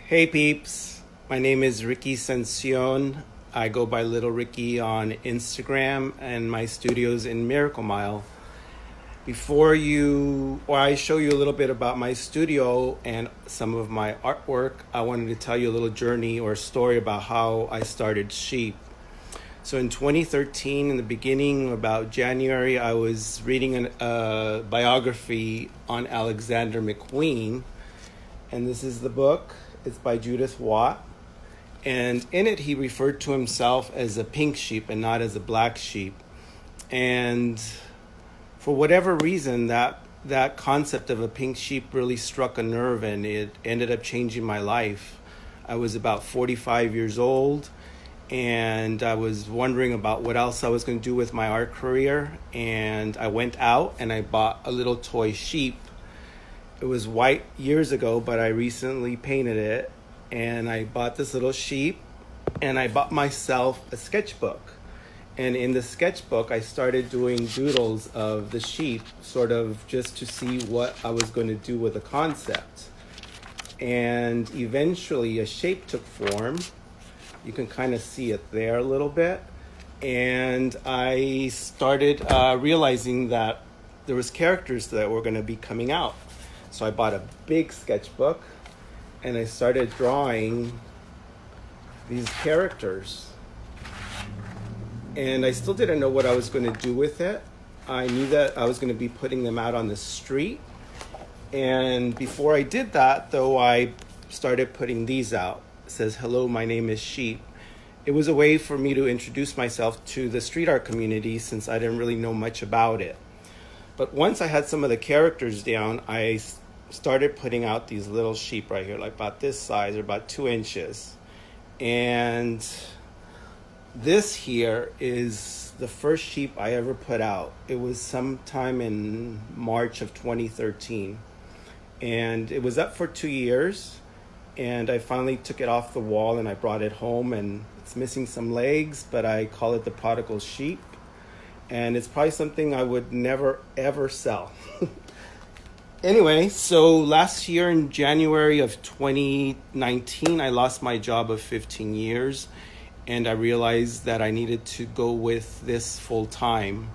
Hey peeps, my name is Ricky Sencion. I go by Little Ricky on Instagram and my studio's in Miracle Mile. I show you a little bit about my studio and some of my artwork, I wanted to tell you a little journey or story about how I started SHEԻP. So in 2013, in the beginning, about January, I was reading a biography on Alexander McQueen, and this is the book. It's by Judith Watt, and in it he referred to himself as a pink sheep and not as a black sheep. And for whatever reason, that concept of a pink sheep really struck a nerve, and it ended up changing my life. I was about 45 years old, and I was wondering about what else I was going to do with my art career, and I went out and I bought a little toy sheep. It was white years ago, but I recently painted it, and I bought this little sheep, and I bought myself a sketchbook. And in the sketchbook, I started doing doodles of the sheep, sort of just to see what I was going to do with the concept. And eventually a shape took form. You can kind of see it there a little bit. And I started realizing that there was characters that were going to be coming out. So I bought a big sketchbook and I started drawing these characters. And I still didn't know what I was going to do with it. I knew that I was going to be putting them out on the street. And before I did that, though, I started putting these out. It says, "Hello, my name is SHEԻP." It was a way for me to introduce myself to the street art community since I didn't really know much about it. But once I had some of the characters down, I started putting out these little sheep right here, like about this size or about 2 inches. And this here is the first sheep I ever put out. It was sometime in March of 2013. And it was up for 2 years. And I finally took it off the wall and I brought it home, and it's missing some legs, but I call it the prodigal sheep. And it's probably something I would never, ever sell. Anyway, so last year in January of 2019, I lost my job of 15 years. And I realized that I needed to go with this full time.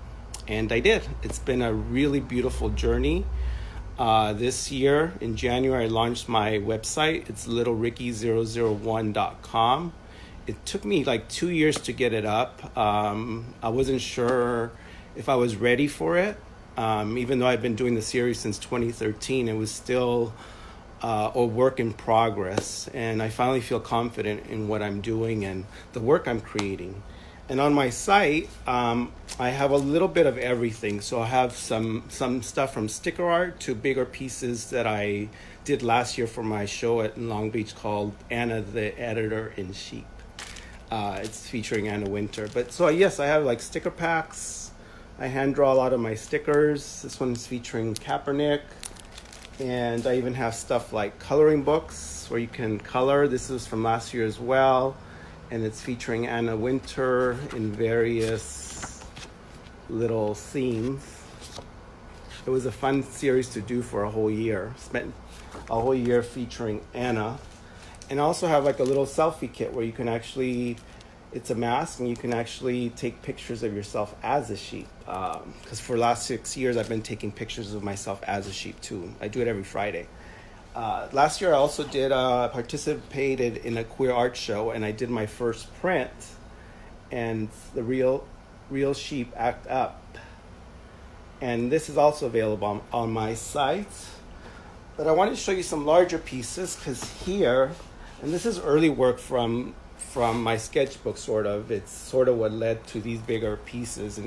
And I did. It's been a really beautiful journey. This year in January, I launched my website. It's littlericky001.com. It took me like 2 years to get it up. I wasn't sure if I was ready for it. Even though I've been doing the series since 2013, it was still a work in progress. And I finally feel confident in what I'm doing and the work I'm creating. And on my site, I have a little bit of everything. So I have some stuff from sticker art to bigger pieces that I did last year for my show in Long Beach called Anna the Editor in SHEIP. It's featuring Anna Winter. But so yes, I have like sticker packs. I hand draw a lot of my stickers. This one's featuring Kaepernick. And I even have stuff like coloring books where you can color. This is from last year as well. And it's featuring Anna Winter in various little themes. It was a fun series to do for a whole year. Spent a whole year featuring Anna. And I also have like a little selfie kit where you can actually, it's a mask and you can actually take pictures of yourself as a sheep. Because for the last 6 years, I've been taking pictures of myself as a sheep too. I do it every Friday. Last year, I also participated in a queer art show, and I did my first print, and the real sheep act up. And this is also available on my site. But I wanted to show you some larger pieces, because here, and this is early work from my sketchbook, sort of. It's sort of what led to these bigger pieces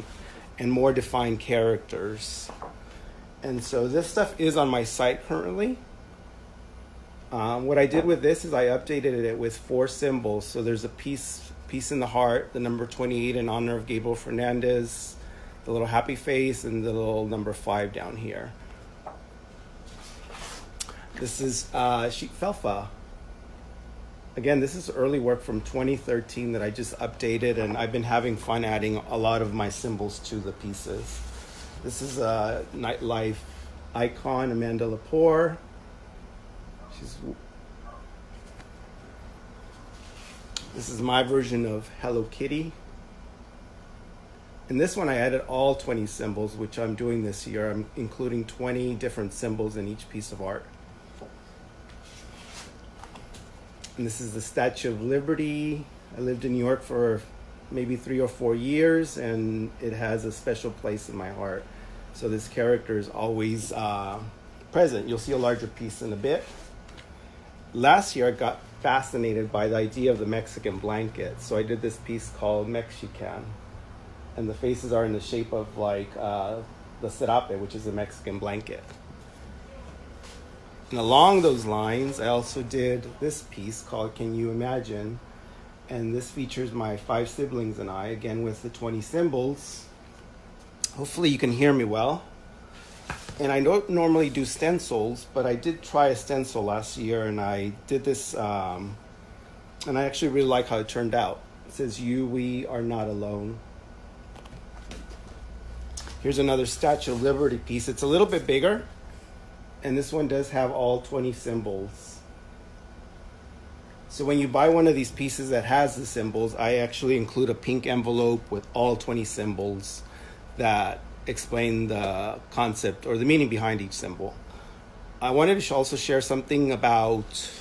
and more defined characters. And so this stuff is on my site currently. What I did with this is I updated it with 4 symbols. So there's a peace in the heart, the number 28 in honor of Gabriel Fernandez, the little happy face, and the little number 5 down here. This is Sheep Felfa. Again, this is early work from 2013 that I just updated, and I've been having fun adding a lot of my symbols to the pieces. This is a nightlife icon, Amanda Lepore. She's This is my version of Hello Kitty. In this one, I added all 20 symbols, which I'm doing this year. I'm including 20 different symbols in each piece of art. And this is the Statue of Liberty. I lived in New York for maybe 3 or 4 years, and it has a special place in my heart. So this character is always present. You'll see a larger piece in a bit. Last year, I got fascinated by the idea of the Mexican blanket. So I did this piece called Mexican. And the faces are in the shape of like the serape, which is a Mexican blanket. And along those lines, I also did this piece called Can You Imagine? And this features my 5 siblings and I, again with the 20 symbols. Hopefully you can hear me well. And I don't normally do stencils, but I did try a stencil last year, and I did this, and I actually really like how it turned out. It says, "You, we are not alone." Here's another Statue of Liberty piece. It's a little bit bigger, and this one does have all 20 symbols. So when you buy one of these pieces that has the symbols, I actually include a pink envelope with all 20 symbols that explain the concept or the meaning behind each symbol. I wanted to also share something about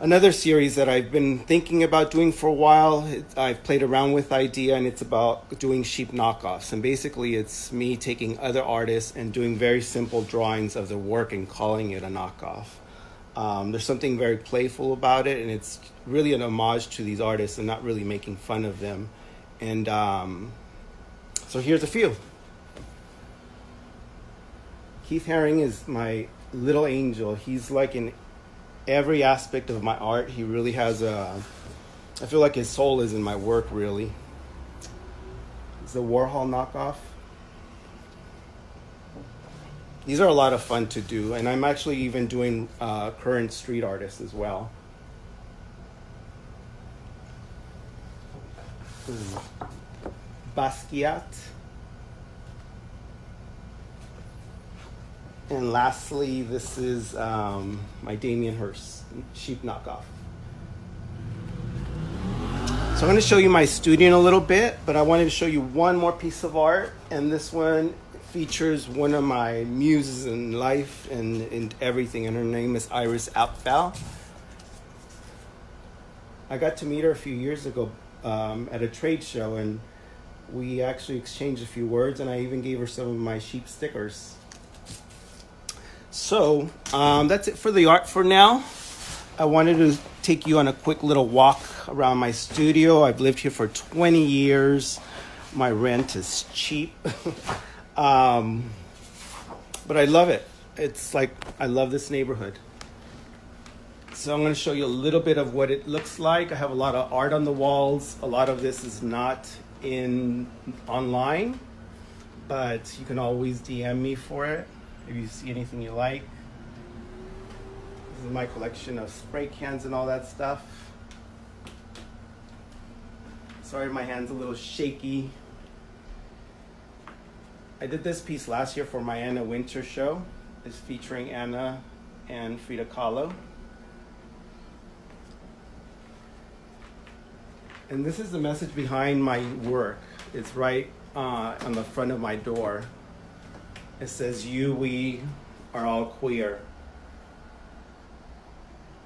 another series that I've been thinking about doing for a while. I've played around with the idea, and it's about doing SHEԻNP knockoffs. And basically it's me taking other artists and doing very simple drawings of their work and calling it a knockoff. There's something very playful about it, and it's really an homage to these artists and not really making fun of them. And so here's a few. Keith Haring is my little angel. He's like in every aspect of my art. He really has I feel like his soul is in my work, really. It's a Warhol knockoff. These are a lot of fun to do, and I'm actually even doing current street artists as well. Basquiat. And lastly, this is my Damien Hirst SHEINP knockoff. So I'm going to show you my studio in a little bit, but I wanted to show you one more piece of art, and this one features one of my muses in life and in everything, and her name is Iris Apfel. I got to meet her a few years ago at a trade show, and we actually exchanged a few words, and I even gave her some of my SHEINP stickers. So that's it for the art for now. I wanted to take you on a quick little walk around my studio. I've lived here for 20 years. My rent is cheap. But I love it. It's like, I love this neighborhood. So I'm going to show you a little bit of what it looks like. I have a lot of art on the walls. A lot of this is not online, but you can always DM me for it if you see anything you like. This is my collection of spray cans and all that stuff. Sorry, my hand's a little shaky. I did this piece last year for my Anna Winter show. It's featuring Anna and Frida Kahlo. And this is the message behind my work. It's right on the front of my door. It says, "You, we are all queer."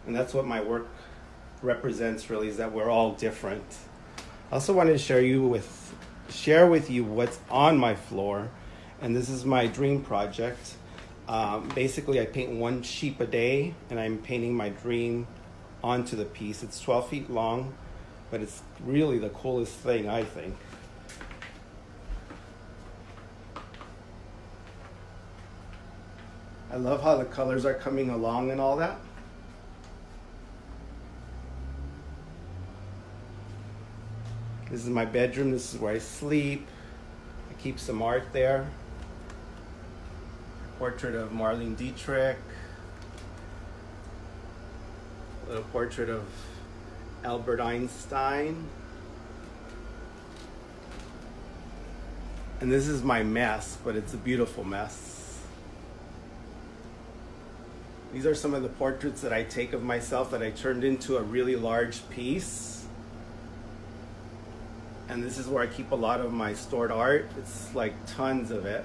And that's what my work represents, really, is that we're all different. I also wanted to share with you what's on my floor. And this is my dream project. Basically, I paint 1 sheep a day, and I'm painting my dream onto the piece. It's 12 feet long, but it's really the coolest thing, I think. I love how the colors are coming along and all that. This is my bedroom. This is where I sleep. I keep some art there. Portrait of Marlene Dietrich. A little portrait of Albert Einstein. And this is my mess, but it's a beautiful mess. These are some of the portraits that I take of myself that I turned into a really large piece. And this is where I keep a lot of my stored art. It's like tons of it.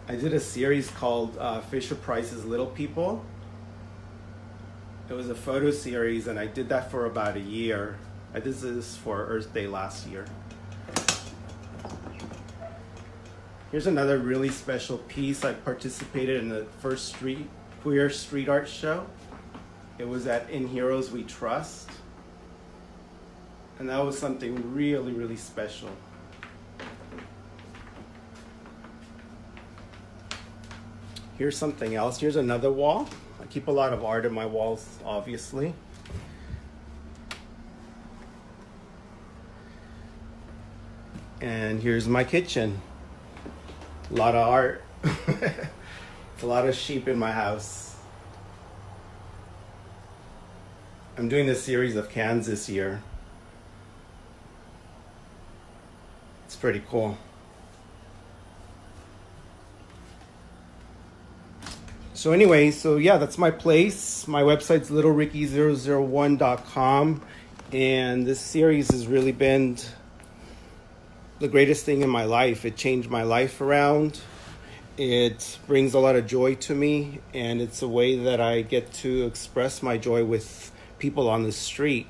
I did a series called Fisher-Price's Little People. It was a photo series, and I did that for about a year. I did this for Earth Day last year. Here's another really special piece. I participated in the first queer street art show. It was at In Heroes We Trust. And that was something really, really special. Here's something else. Here's another wall. I keep a lot of art in my walls, obviously. And here's my kitchen. A lot of art. It's a lot of sheep in my house. I'm doing this series of cans this year. It's pretty cool. So anyway, yeah, that's my place. My website's littlericky001.com. And this series has really been the greatest thing in my life. It changed my life around. It brings a lot of joy to me. And it's a way that I get to express my joy with people on the street.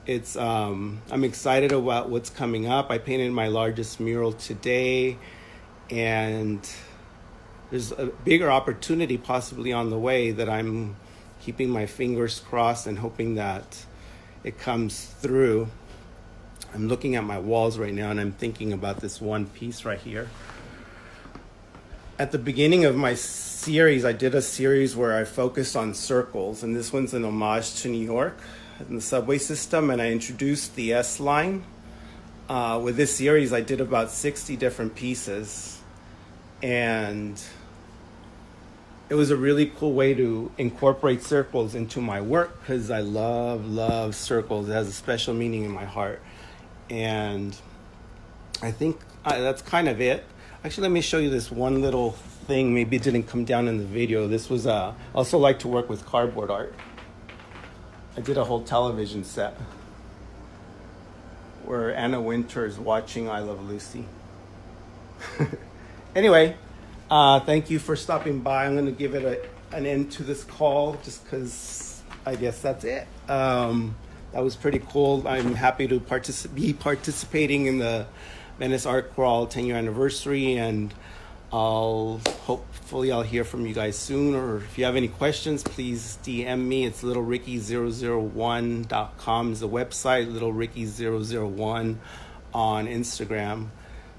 I'm excited about what's coming up. I painted my largest mural today. And there's a bigger opportunity possibly on the way that I'm keeping my fingers crossed and hoping that it comes through. I'm looking at my walls right now and I'm thinking about this one piece right here. At the beginning of my series, I did a series where I focused on circles, and this one's an homage to New York and the subway system, and I introduced the S line. With this series, I did about 60 different pieces. And it was a really cool way to incorporate circles into my work because I love circles. It has a special meaning in my heart. And I think that's kind of it. Actually, let me show you this one little thing. Maybe it didn't come down in the video. This was, I also like to work with cardboard art. I did a whole television set where Anna Wintour is watching I Love Lucy. Anyway, thank you for stopping by. I'm going to give it an end to this call just because I guess that's it. That was pretty cool. I'm happy to be participating in the Venice Art Crawl 10-year anniversary, and hopefully I'll hear from you guys soon. Or if you have any questions, please DM me. It's littlericky001.com is the website, littlericky001 on Instagram.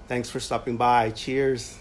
Thanks for stopping by. Cheers.